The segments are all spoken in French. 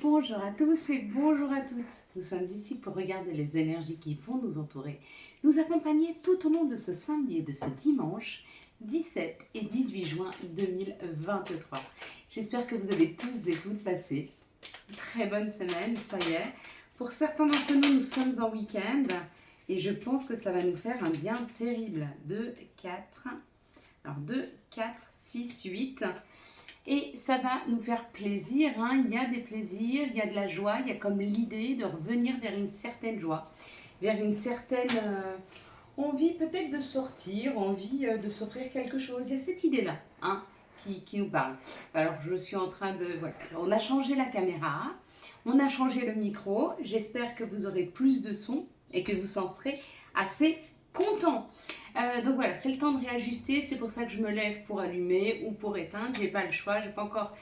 Bonjour à tous et bonjour à toutes. Nous sommes ici pour regarder les énergies qui vont nous entourer, nous accompagner tout au long de ce samedi et de ce dimanche 17 et 18 juin 2023. J'espère que vous avez tous et toutes passé une très bonne semaine, ça y est. Pour certains d'entre nous, nous sommes en week-end et je pense que ça va nous faire un bien terrible. 2, 4, alors 2, 4, 6, 8... Et ça va nous faire plaisir, hein. Il y a des plaisirs, il y a de la joie, il y a comme l'idée de revenir vers une certaine joie, vers une certaine envie peut-être de sortir, envie de s'offrir quelque chose. Il y a cette idée-là, hein, qui nous parle. Alors je suis en train de... Voilà, on a changé la caméra, on a changé le micro. J'espère que vous aurez plus de son et que vous en serez assez content. Donc voilà, c'est le temps de réajuster, c'est pour ça que je me lève pour allumer ou pour éteindre, j'ai pas le choix, j'ai pas encore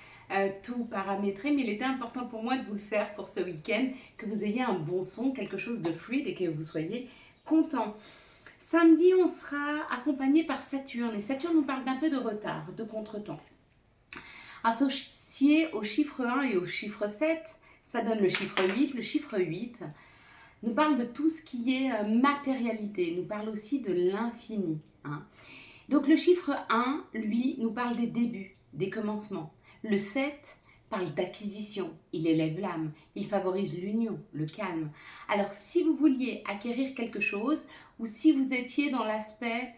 tout paramétré, mais il était important pour moi de vous le faire pour ce week-end, que vous ayez un bon son, quelque chose de fluide et que vous soyez content. Samedi, on sera accompagné par Saturne, et Saturne nous parle d'un peu de retard, de contretemps. Associé au chiffre 1 et au chiffre 7, ça donne le chiffre 8, le chiffre 8 nous parle de tout ce qui est matérialité, nous parle aussi de l'infini. Hein. Donc le chiffre 1, lui, nous parle des débuts, des commencements. Le 7 parle d'acquisition, il élève l'âme, il favorise l'union, le calme. Alors si vous vouliez acquérir quelque chose, ou si vous étiez dans l'aspect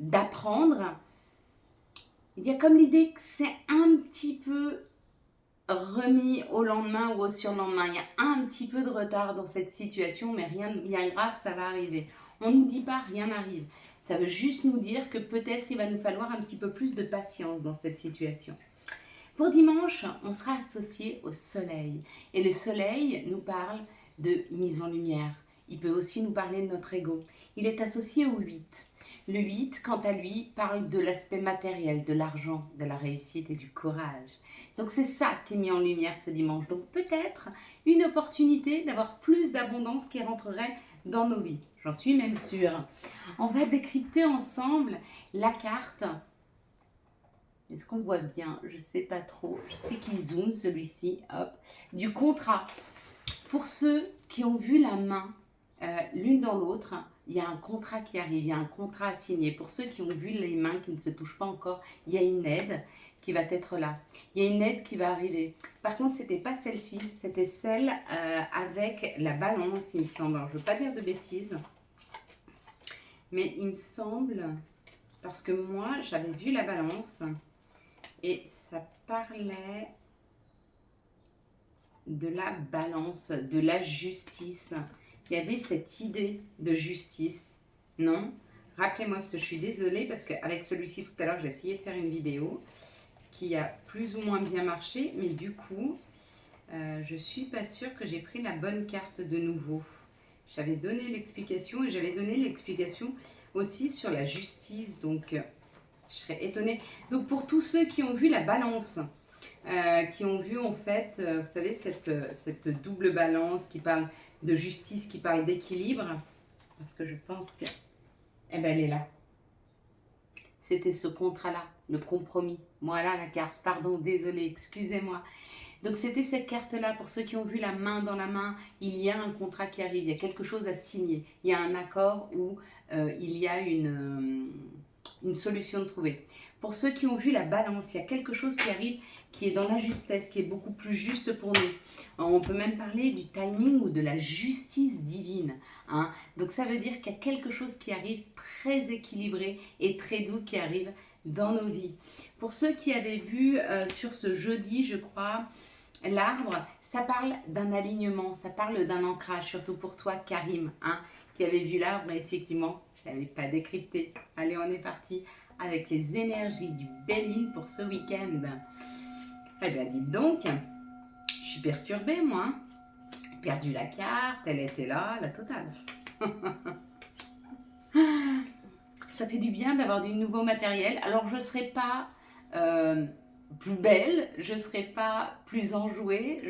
d'apprendre, il y a comme l'idée que c'est un petit peu remis au lendemain ou au surlendemain. Il y a un petit peu de retard dans cette situation, mais rien de bien grave, ça va arriver. On ne nous dit pas rien n'arrive. Ça veut juste nous dire que peut-être il va nous falloir un petit peu plus de patience dans cette situation. Pour dimanche, on sera associé au soleil. Et le soleil nous parle de mise en lumière. Il peut aussi nous parler de notre ego. Il est associé au 8. Le 8, quant à lui, parle de l'aspect matériel, de l'argent, de la réussite et du courage. Donc c'est ça qui est mis en lumière ce dimanche. Donc peut-être une opportunité d'avoir plus d'abondance qui rentrerait dans nos vies. J'en suis même sûre. On va décrypter ensemble la carte. Est-ce qu'on voit bien? Je ne sais pas trop. Je sais qu'il zoome celui-ci. Hop. Du contrat. Pour ceux qui ont vu la main l'une dans l'autre, il y a un contrat qui arrive, il y a un contrat à signer. Pour ceux qui ont vu les mains qui ne se touchent pas encore, il y a une aide qui va être là. Il y a une aide qui va arriver. Par contre, ce n'était pas celle-ci, c'était celle avec la balance, il me semble. Alors, je ne veux pas dire de bêtises, mais il me semble, parce que moi, j'avais vu la balance et ça parlait de la balance, de la justice. Il y avait cette idée de justice, non? Rappelez-moi, parce que je suis désolée, parce qu'avec celui-ci tout à l'heure, j'ai essayé de faire une vidéo qui a plus ou moins bien marché, mais du coup, je ne suis pas sûre que j'ai pris la bonne carte de nouveau. J'avais donné l'explication et j'avais donné l'explication aussi sur la justice, donc je serais étonnée. Donc pour tous ceux qui ont vu la balance, qui ont vu en fait, vous savez, cette double balance qui parle de justice, qui parle d'équilibre, parce que je pense que, eh ben, elle est là. C'était ce contrat-là, le compromis. Voilà la carte, pardon, désolée, excusez-moi. Donc c'était cette carte-là, pour ceux qui ont vu la main dans la main, il y a un contrat qui arrive, il y a quelque chose à signer, il y a un accord où il y a une solution de trouver. Pour ceux qui ont vu la balance, il y a quelque chose qui arrive, qui est dans la justesse, qui est beaucoup plus juste pour nous. On peut même parler du timing ou de la justice divine. Hein. Donc ça veut dire qu'il y a quelque chose qui arrive très équilibré et très doux qui arrive dans nos vies. Pour ceux qui avaient vu sur ce jeudi, je crois, l'arbre, ça parle d'un alignement, ça parle d'un ancrage, surtout pour toi Karim, hein, qui avait vu l'arbre, effectivement, je ne l'avais pas décrypté. Allez, on est parti avec les énergies du Béline pour ce week-end. Eh bien, dites donc, je suis perturbée, moi. Hein. Perdu la carte, elle était là, la totale. Ça fait du bien d'avoir du nouveau matériel. Alors, je ne serai pas plus belle, je ne serai pas plus enjouée,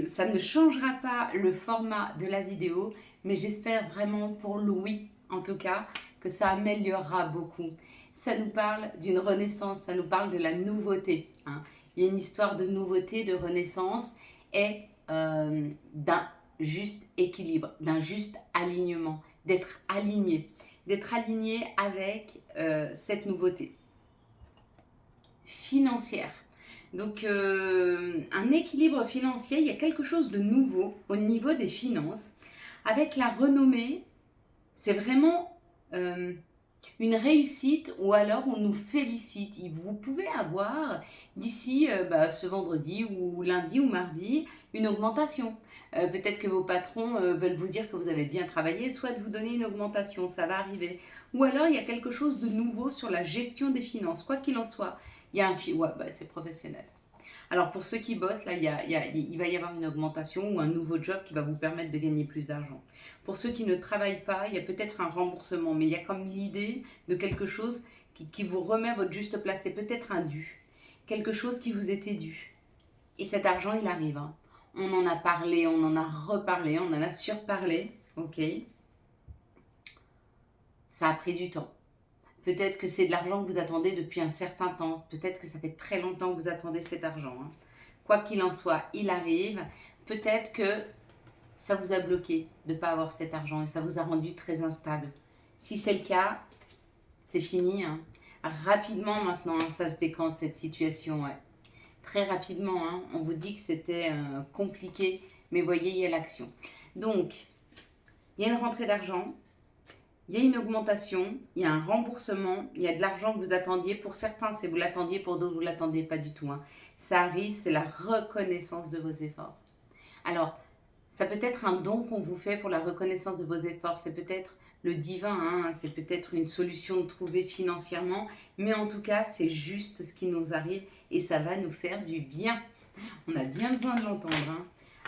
ça ne changera pas le format de la vidéo, mais j'espère vraiment pour Louis, en tout cas, que ça améliorera beaucoup. Ça nous parle d'une renaissance, ça nous parle de la nouveauté. Hein. il y a une histoire de nouveauté, de renaissance et d'un juste équilibre, d'un juste alignement, d'être aligné avec cette nouveauté financière. Donc un équilibre financier, il y a quelque chose de nouveau au niveau des finances. Avec la renommée, c'est vraiment une réussite ou alors on nous félicite. Vous pouvez avoir d'ici ce vendredi ou lundi ou mardi une augmentation. Peut-être que vos patrons veulent vous dire que vous avez bien travaillé, soit de vous donner une augmentation, ça va arriver. Ou alors il y a quelque chose de nouveau sur la gestion des finances, quoi qu'il en soit. Il y a c'est professionnel. Alors pour ceux qui bossent, là, il va y avoir une augmentation ou un nouveau job qui va vous permettre de gagner plus d'argent. Pour ceux qui ne travaillent pas, il y a peut-être un remboursement, mais il y a comme l'idée de quelque chose qui vous remet à votre juste place. C'est peut-être un dû, quelque chose qui vous était dû. Et cet argent, il arrive. Hein. On en a parlé, on en a reparlé, on en a surparlé, ok? Ça a pris du temps. Peut-être que c'est de l'argent que vous attendez depuis un certain temps. Peut-être que ça fait très longtemps que vous attendez cet argent. Hein. Quoi qu'il en soit, il arrive. Peut-être que ça vous a bloqué de ne pas avoir cet argent et ça vous a rendu très instable. Si c'est le cas, c'est fini. Hein. Rapidement maintenant, ça se décante cette situation. Ouais. Très rapidement, hein. On vous dit que c'était compliqué, mais voyez, il y a l'action. Donc, il y a une rentrée d'argent. Il y a une augmentation, il y a un remboursement, il y a de l'argent que vous attendiez. Pour certains, c'est vous l'attendiez, pour d'autres, vous ne l'attendiez pas du tout. Hein. Ça arrive, c'est la reconnaissance de vos efforts. Alors, ça peut être un don qu'on vous fait pour la reconnaissance de vos efforts. C'est peut-être le divin, hein. C'est peut-être une solution de trouver financièrement. Mais en tout cas, c'est juste ce qui nous arrive et ça va nous faire du bien. On a bien besoin de l'entendre. Hein.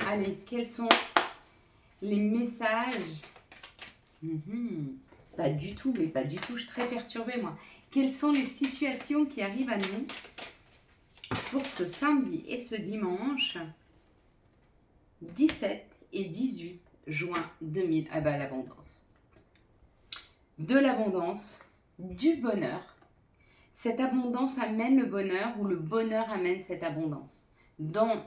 Allez, quels sont les messages Pas du tout, mais pas du tout. Je suis très perturbée, moi. Quelles sont les situations qui arrivent à nous pour ce samedi et ce dimanche 17 et 18 juin 2000. Ah bah, l'abondance. De l'abondance, du bonheur. Cette abondance amène le bonheur ou le bonheur amène cette abondance. Dans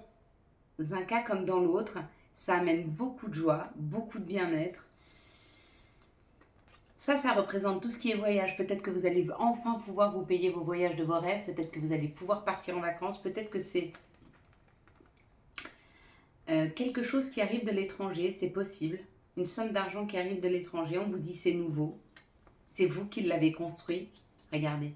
un cas comme dans l'autre, ça amène beaucoup de joie, beaucoup de bien-être. Ça représente tout ce qui est voyage. Peut-être que vous allez enfin pouvoir vous payer vos voyages de vos rêves. Peut-être que vous allez pouvoir partir en vacances. Peut-être que c'est quelque chose qui arrive de l'étranger. C'est possible. Une somme d'argent qui arrive de l'étranger. On vous dit c'est nouveau. C'est vous qui l'avez construit. Regardez.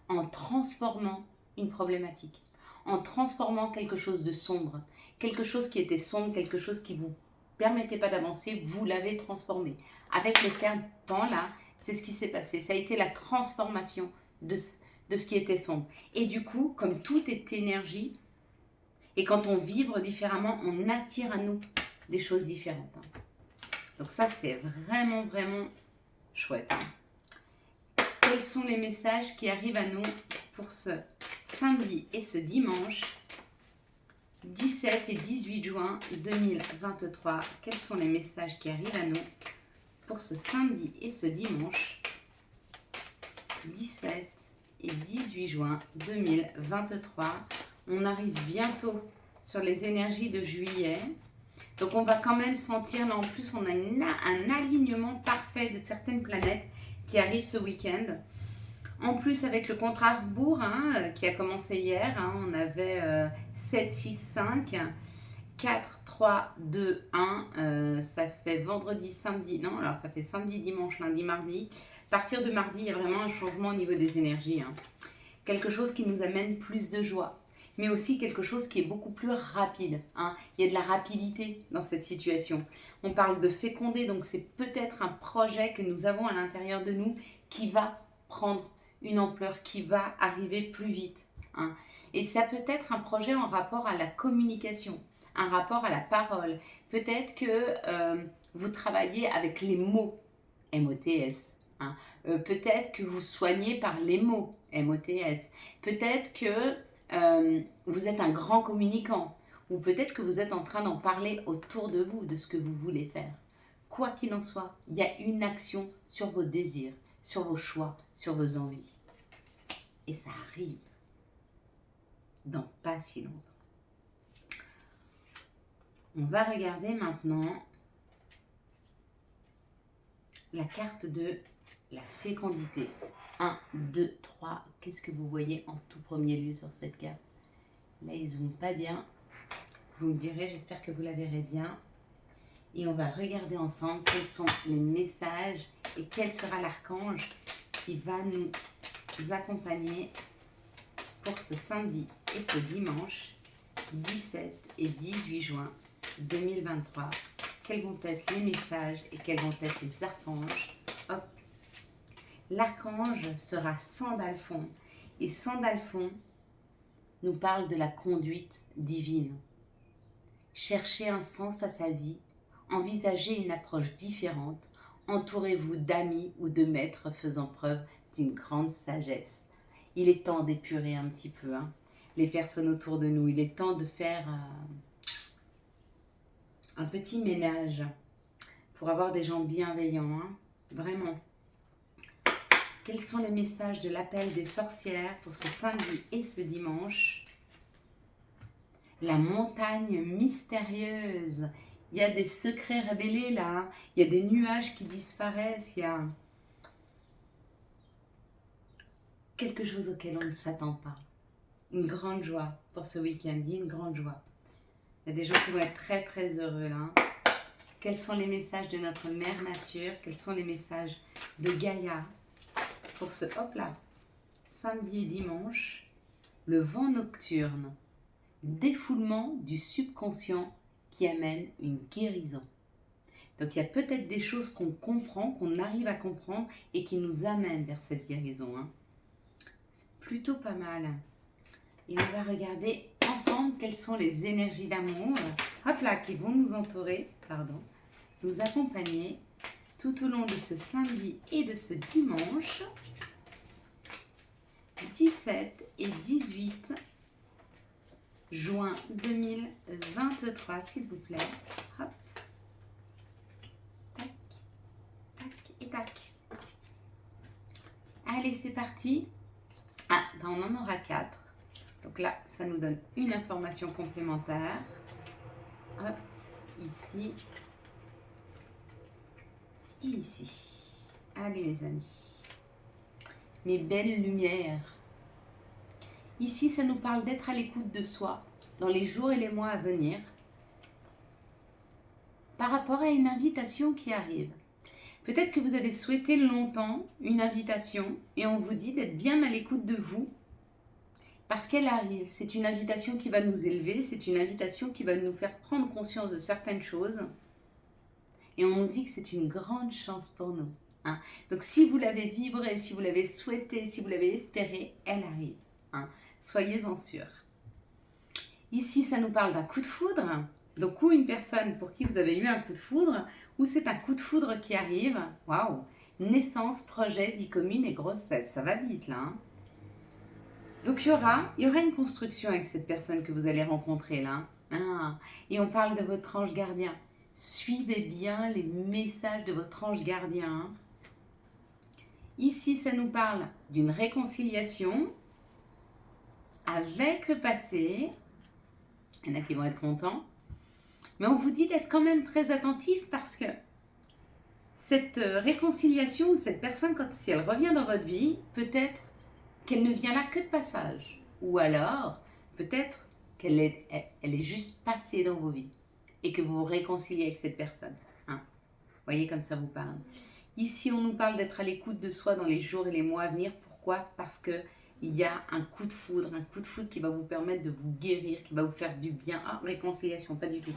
En transformant une problématique. En transformant quelque chose de sombre. Quelque chose qui était sombre. Quelque chose qui vous permettait pas d'avancer. Vous l'avez transformé. Avec le serpent là, c'est ce qui s'est passé. Ça a été la transformation de ce qui était sombre. Et du coup, comme tout est énergie, et quand on vibre différemment, on attire à nous des choses différentes. Hein. Donc ça, c'est vraiment, vraiment chouette. Hein. Quels sont les messages qui arrivent à nous pour ce samedi et ce dimanche 17 et 18 juin 2023. Quels sont les messages qui arrivent à nous pour ce samedi et ce dimanche 17 et 18 juin 2023. On arrive bientôt sur les énergies de juillet. Donc on va quand même sentir, là en plus on a un alignement parfait de certaines planètes qui arrivent ce week-end. En plus avec le contrat rebours hein, qui a commencé hier, hein, on avait 7, 6, 5, 4, 3, 2, 1, ça fait vendredi, samedi, non alors ça fait samedi, dimanche, lundi, mardi. À partir de mardi, il y a vraiment un changement au niveau des énergies. Hein. Quelque chose qui nous amène plus de joie, mais aussi quelque chose qui est beaucoup plus rapide. Hein. Il y a de la rapidité dans cette situation. On parle de féconder, donc c'est peut-être un projet que nous avons à l'intérieur de nous qui va prendre une ampleur, qui va arriver plus vite. Hein. Et ça peut être un projet en rapport à la communication, un rapport à la parole. Peut-être que vous travaillez avec les mots, M-O-T-S. Hein. Peut-être que vous soignez par les mots, M-O-T-S. Peut-être que vous êtes un grand communicant. Ou peut-être que vous êtes en train d'en parler autour de vous, de ce que vous voulez faire. Quoi qu'il en soit, il y a une action sur vos désirs, sur vos choix, sur vos envies. Et ça arrive. dans pas si longtemps. On va regarder maintenant la carte de la fécondité. 1, 2, 3. Qu'est-ce que vous voyez en tout premier lieu sur cette carte? Là, il ne zoome pas bien. Vous me direz, j'espère que vous la verrez bien. Et on va regarder ensemble quels sont les messages et quel sera l'archange qui va nous accompagner pour ce samedi et ce dimanche 17 et 18 juin 2023. Quels vont être les messages et quels vont être les archanges? Hop. L'archange sera Sandalphon. Et Sandalphon nous parle de la conduite divine. Cherchez un sens à sa vie, envisagez une approche différente, entourez-vous d'amis ou de maîtres faisant preuve d'une grande sagesse. Il est temps d'épurer un petit peu les personnes autour de nous. Il est temps de faire un petit ménage pour avoir des gens bienveillants, vraiment. Quels sont les messages de l'appel des sorcières pour ce samedi et ce dimanche? La montagne mystérieuse. Il y a des secrets révélés là. Il y a des nuages qui disparaissent. Il y a quelque chose auquel on ne s'attend pas. Une grande joie pour ce week-end. Il y a une grande joie. Il y a des gens qui vont être très très heureux là. Quels sont les messages de notre mère nature? Quels sont les messages de Gaïa pour ce hop là, samedi et dimanche? Le vent nocturne, défoulement du subconscient qui amène une guérison. Donc il y a peut-être des choses qu'on comprend, qu'on arrive à comprendre et qui nous amènent vers cette guérison. C'est plutôt pas mal. Et on va regarder ensemble quelles sont les énergies d'amour, hop là, qui vont nous entourer, nous accompagner tout au long de ce samedi et de ce dimanche 17 et 18 juin 2023, s'il vous plaît. Hop. Tac, tac et tac. Allez, c'est parti. Ah, ben on en aura 4. Donc là, ça nous donne une information complémentaire. Hop, ici. Et ici. Allez les amis. Mes belles lumières. Ici, ça nous parle d'être à l'écoute de soi dans les jours et les mois à venir par rapport à une invitation qui arrive. Peut-être que vous avez souhaité longtemps une invitation et on vous dit d'être bien à l'écoute de vous parce qu'elle arrive. C'est une invitation qui va nous élever, c'est une invitation qui va nous faire prendre conscience de certaines choses et on nous dit que c'est une grande chance pour nous. Donc si vous l'avez vibré, si vous l'avez souhaité, si vous l'avez espéré, elle arrive. Soyez-en sûrs. Ici, ça nous parle d'un coup de foudre. Donc, ou une personne pour qui vous avez eu un coup de foudre, ou c'est un coup de foudre qui arrive. Waouh! Naissance, projet, vie commune et grossesse. Ça va vite là. Donc, il y aura une construction avec cette personne que vous allez rencontrer là. Et on parle de votre ange gardien. Suivez bien les messages de votre ange gardien. Ici, ça nous parle d'une réconciliation avec le passé. Il y en a qui vont être contents. Mais on vous dit d'être quand même très attentif parce que cette réconciliation, cette personne, si elle revient dans votre vie, peut-être qu'elle ne vient là que de passage. Ou alors, peut-être qu'elle elle est juste passée dans vos vies et que vous vous réconciliez avec cette personne. Voyez comme ça vous parle. Ici, on nous parle d'être à l'écoute de soi dans les jours et les mois à venir. Pourquoi? Parce que il y a un coup de foudre qui va vous permettre de vous guérir, qui va vous faire du bien. Réconciliation, pas du tout.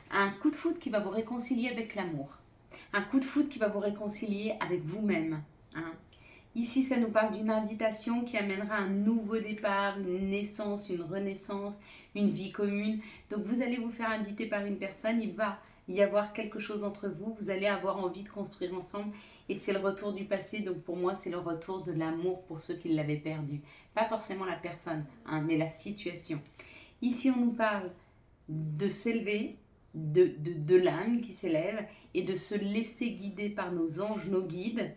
Un coup de foudre qui va vous réconcilier avec l'amour. Un coup de foudre qui va vous réconcilier avec vous-même. Ici, ça nous parle d'une invitation qui amènera un nouveau départ, une naissance, une renaissance, une vie commune. Donc, vous allez vous faire inviter par une personne, il va y avoir quelque chose entre vous, vous allez avoir envie de construire ensemble et c'est le retour du passé. Donc, pour moi, c'est le retour de l'amour pour ceux qui l'avaient perdu. Pas forcément la personne, mais la situation. Ici, on nous parle de s'élever, de l'âme qui s'élève et de se laisser guider par nos anges, nos guides.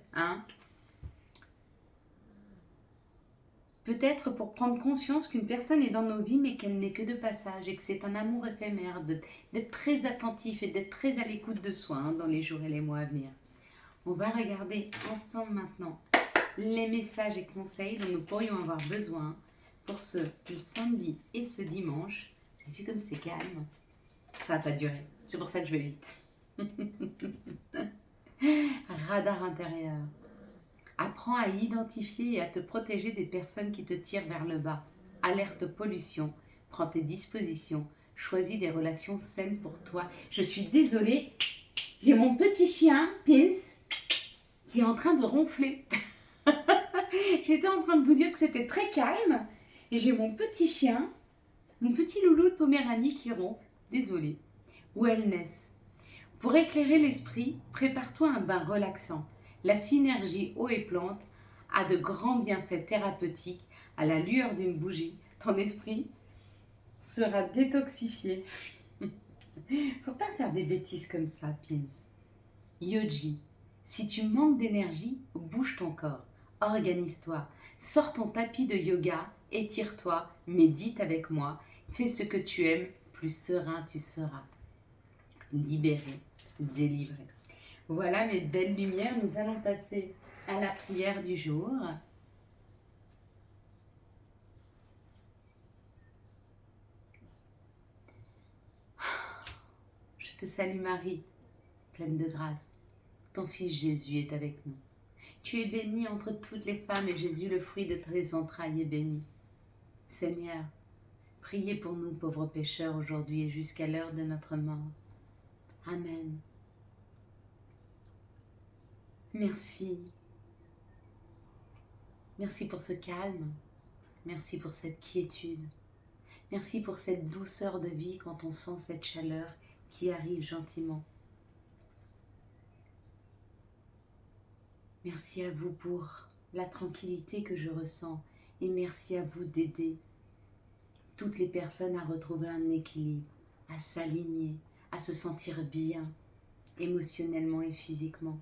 Peut-être pour prendre conscience qu'une personne est dans nos vies, mais qu'elle n'est que de passage et que c'est un amour éphémère, d'être très attentif et d'être très à l'écoute de soi dans les jours et les mois à venir. On va regarder ensemble maintenant les messages et conseils dont nous pourrions avoir besoin pour ce samedi et ce dimanche. J'ai vu comme c'est calme. Ça va pas durer. C'est pour ça que je vais vite. Radar intérieur. Apprends à identifier et à te protéger des personnes qui te tirent vers le bas. Alerte pollution. Prends tes dispositions. Choisis des relations saines pour toi. Je suis désolée. J'ai mon petit chien, Pins, qui est en train de ronfler. J'étais en train de vous dire que c'était très calme. Et j'ai mon petit chien, mon petit loulou de Poméranie qui ronfle. Désolée. Wellness. Pour éclairer l'esprit, prépare-toi un bain relaxant. La synergie eau et plante a de grands bienfaits thérapeutiques. À la lueur d'une bougie, ton esprit sera détoxifié. Faut pas faire des bêtises comme ça, Pins. Yogi. Si tu manques d'énergie, bouge ton corps. Organise-toi. Sors ton tapis de yoga, étire-toi, médite avec moi. Fais ce que tu aimes, plus serein tu seras. Libéré, délivré. Voilà mes belles lumières, nous allons passer à la prière du jour. Je te salue Marie, pleine de grâce. Ton fils Jésus est avec nous. Tu es bénie entre toutes les femmes et Jésus, le fruit de tes entrailles, est béni. Seigneur, priez pour nous pauvres pécheurs aujourd'hui et jusqu'à l'heure de notre mort. Amen. Merci. Merci pour ce calme. Merci pour cette quiétude. Merci pour cette douceur de vie quand on sent cette chaleur qui arrive gentiment. Merci à vous pour la tranquillité que je ressens et merci à vous d'aider toutes les personnes à retrouver un équilibre, à s'aligner, à se sentir bien émotionnellement et physiquement.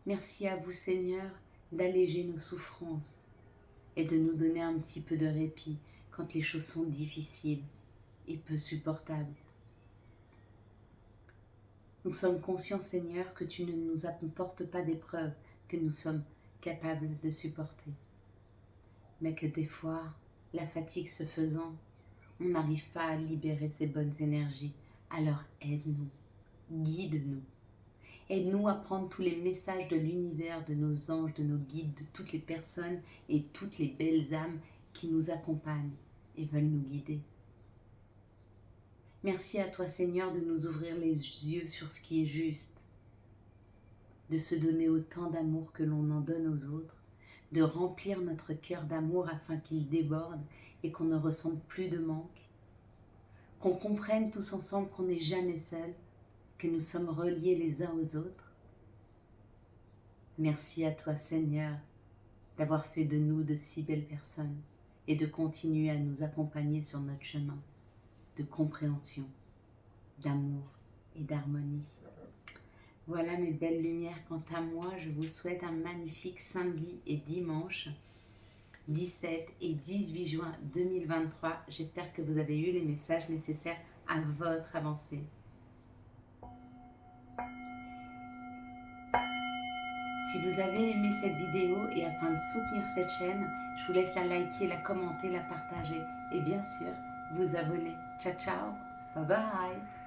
Merci à vous Seigneur d'alléger nos souffrances et de nous donner un petit peu de répit quand les choses sont difficiles et peu supportables. Nous sommes conscients Seigneur que tu ne nous apportes pas d'épreuves que nous sommes capables de supporter, mais que des fois, la fatigue se faisant, on n'arrive pas à libérer ces bonnes énergies. Alors aide-nous, guide-nous. Aide-nous à prendre tous les messages de l'univers, de nos anges, de nos guides, de toutes les personnes et toutes les belles âmes qui nous accompagnent et veulent nous guider. Merci à toi Seigneur de nous ouvrir les yeux sur ce qui est juste, de se donner autant d'amour que l'on en donne aux autres, de remplir notre cœur d'amour afin qu'il déborde et qu'on ne ressente plus de manque, qu'on comprenne tous ensemble qu'on n'est jamais seul, que nous sommes reliés les uns aux autres. Merci à toi Seigneur d'avoir fait de nous de si belles personnes et de continuer à nous accompagner sur notre chemin de compréhension, d'amour et d'harmonie. Voilà mes belles lumières, quant à moi, je vous souhaite un magnifique samedi et dimanche 17 et 18 juin 2023. J'espère que vous avez eu les messages nécessaires à votre avancée. Si vous avez aimé cette vidéo et afin de soutenir cette chaîne, je vous laisse la liker, la commenter, la partager et bien sûr vous abonner. Ciao ciao, bye bye.